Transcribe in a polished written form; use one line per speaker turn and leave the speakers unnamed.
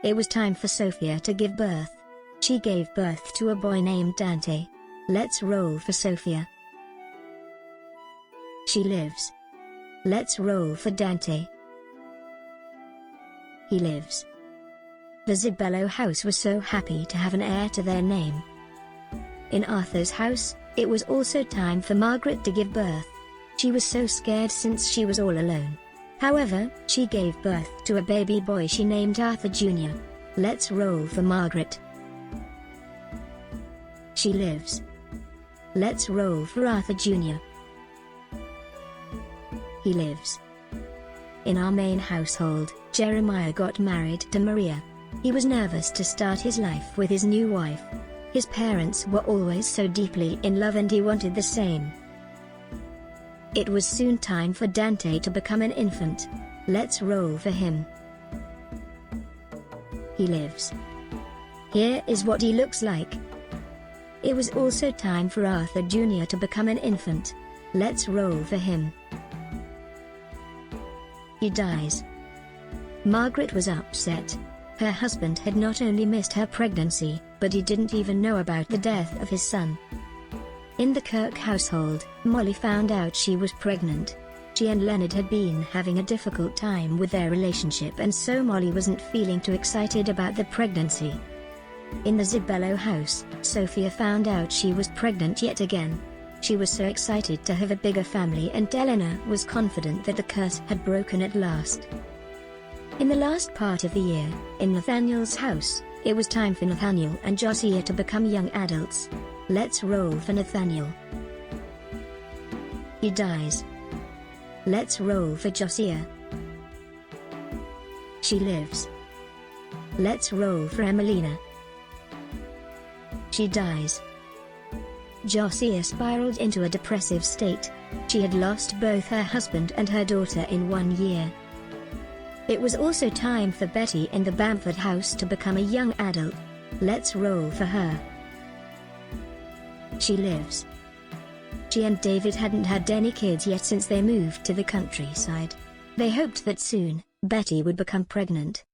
It was time for Sophia to give birth. She gave birth to a boy named Dante. Let's roll for Sophia. She lives. Let's roll for Dante. He lives. The Zibello house was so happy to have an heir to their name. In Arthur's house, it was also time for Margaret to give birth. She was so scared since she was all alone. However, she gave birth to a baby boy she named Arthur Jr. Let's roll for Margaret. She lives. Let's roll for Arthur Jr. He lives. In our main household, Jeremiah got married to Maria. He was nervous to start his life with his new wife. His parents were always so deeply in love and he wanted the same. It was soon time for Dante to become an infant. Let's roll for him. He lives. Here is what he looks like. It was also time for Arthur Jr. to become an infant. Let's roll for him. He dies. Margaret was upset. Her husband had not only missed her pregnancy, but he didn't even know about the death of his son. In the Kirk household, Molly found out she was pregnant. She and Leonard had been having a difficult time with their relationship and so Molly wasn't feeling too excited about the pregnancy. In the Zibello house, Sophia found out she was pregnant yet again. She was so excited to have a bigger family and Eleanor was confident that the curse had broken at last. In the last part of the year, in Nathaniel's house, it was time for Nathaniel and Josiah to become young adults. Let's roll for Nathaniel. He dies. Let's roll for Josiah. She lives. Let's roll for Emelina. She dies. Josiah spiraled into a depressive state. She had lost both her husband and her daughter in 1 year. It was also time for Betty in the Bamford house to become a young adult. Let's roll for her. She lives. She and David hadn't had any kids yet since they moved to the countryside. They hoped that soon, Betty would become pregnant.